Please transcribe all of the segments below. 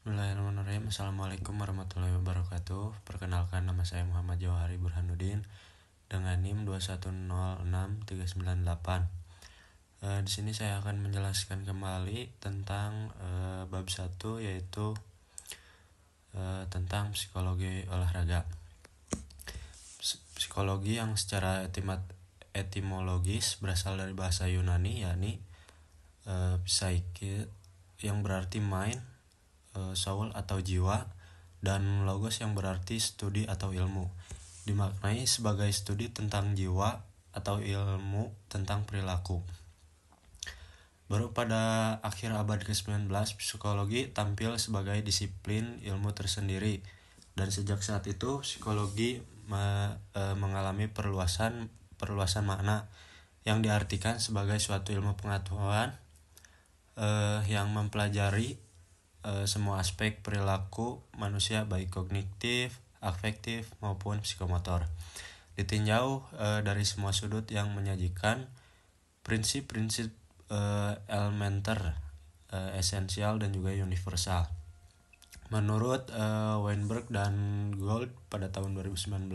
Bismillahirrahmanirrahim. Assalamualaikum warahmatullahi wabarakatuh. Perkenalkan, nama saya Muhammad Jauhari Burhanuddin dengan NIM 2106398. Di sini saya akan menjelaskan kembali tentang bab 1, yaitu tentang psikologi olahraga. Psikologi yang secara etimologis berasal dari bahasa Yunani, yakni psyche, yang berarti mind, soul atau jiwa, dan logos yang berarti studi atau ilmu. Dimaknai sebagai studi tentang jiwa atau ilmu tentang perilaku. Baru pada akhir abad ke-19, psikologi tampil sebagai disiplin ilmu tersendiri, dan sejak saat itu psikologi mengalami perluasan makna yang diartikan sebagai suatu ilmu pengetahuan yang mempelajari semua aspek perilaku manusia, baik kognitif, afektif maupun psikomotor, ditinjau dari semua sudut yang menyajikan prinsip-prinsip elementer, esensial dan juga universal. Menurut Weinberg dan Gold pada tahun 2019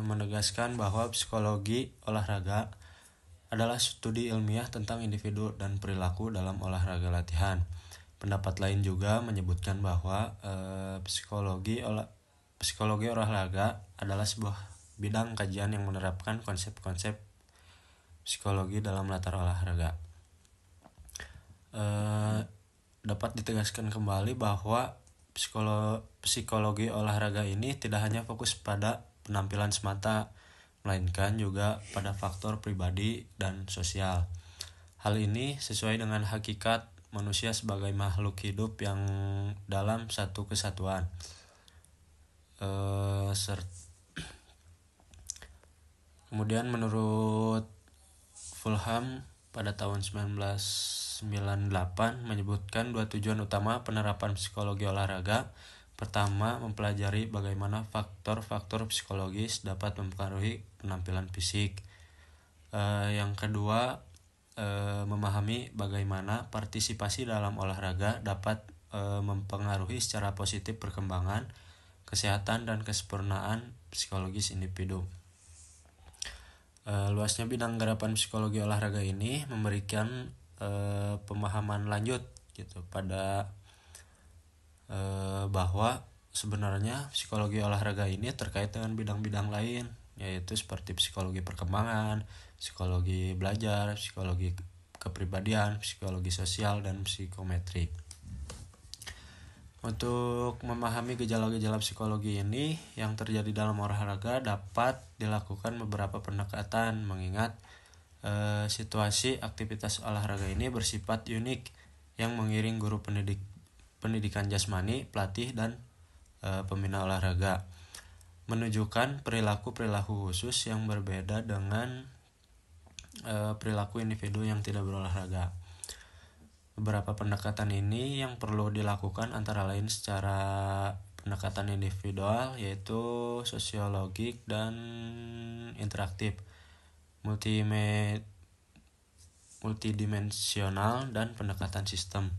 menegaskan bahwa psikologi olahraga adalah studi ilmiah tentang individu dan perilaku dalam olahraga latihan. Pendapat lain juga menyebutkan bahwa psikologi olahraga adalah sebuah bidang kajian yang menerapkan konsep-konsep psikologi dalam latar olahraga. Dapat ditegaskan kembali bahwa psikologi olahraga ini tidak hanya fokus pada penampilan semata, melainkan juga pada faktor pribadi dan sosial. Hal ini sesuai dengan hakikat manusia sebagai makhluk hidup yang dalam satu kesatuan. Kemudian menurut Fulham pada tahun 1998 menyebutkan dua tujuan utama penerapan psikologi olahraga. Pertama, mempelajari bagaimana faktor-faktor psikologis dapat mempengaruhi penampilan fisik. Yang kedua, memahami bagaimana partisipasi dalam olahraga dapat mempengaruhi secara positif perkembangan, kesehatan, dan kesempurnaan psikologis individu. Luasnya bidang garapan psikologi olahraga ini memberikan pemahaman lanjut gitu pada bahwa sebenarnya psikologi olahraga ini terkait dengan bidang-bidang lain, yaitu seperti psikologi perkembangan, psikologi belajar, psikologi kepribadian, psikologi sosial, dan psikometri. Untuk memahami gejala-gejala psikologi ini yang terjadi dalam olahraga dapat dilakukan beberapa pendekatan, mengingat situasi aktivitas olahraga ini bersifat unik yang mengiring guru pendidikan jasmani, pelatih, dan pembina olahraga, menunjukkan perilaku-perilaku khusus yang berbeda dengan perilaku individu yang tidak berolahraga. Beberapa pendekatan ini yang perlu dilakukan antara lain secara pendekatan individual, yaitu sosiologik dan interaktif, multidimensional, dan pendekatan sistem.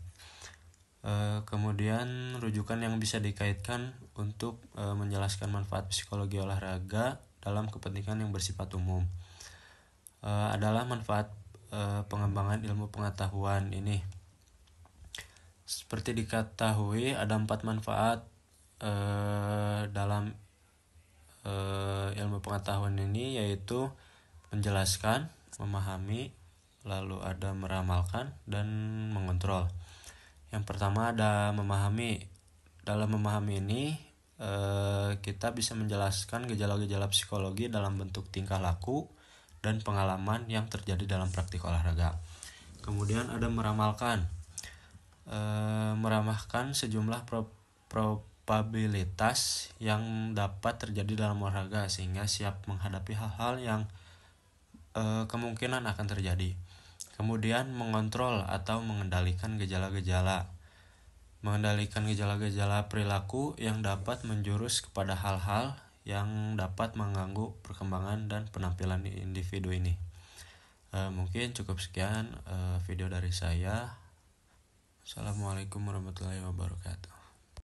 Kemudian rujukan yang bisa dikaitkan untuk menjelaskan manfaat psikologi olahraga dalam kepentingan yang bersifat umum adalah manfaat pengembangan ilmu pengetahuan ini. Seperti diketahui ada 4 manfaat dalam ilmu pengetahuan ini, yaitu menjelaskan, memahami, lalu ada meramalkan, dan mengontrol. Yang pertama ada memahami. Dalam memahami ini kita bisa menjelaskan gejala-gejala psikologi dalam bentuk tingkah laku dan pengalaman yang terjadi dalam praktik olahraga. Kemudian ada meramalkan. Meramalkan sejumlah probabilitas yang dapat terjadi dalam olahraga sehingga siap menghadapi hal-hal yang kemungkinan akan terjadi. Kemudian mengontrol atau mengendalikan gejala-gejala. Mengendalikan gejala-gejala perilaku yang dapat menjurus kepada hal-hal yang dapat mengganggu perkembangan dan penampilan individu ini. Mungkin cukup sekian video dari saya. Assalamualaikum warahmatullahi wabarakatuh.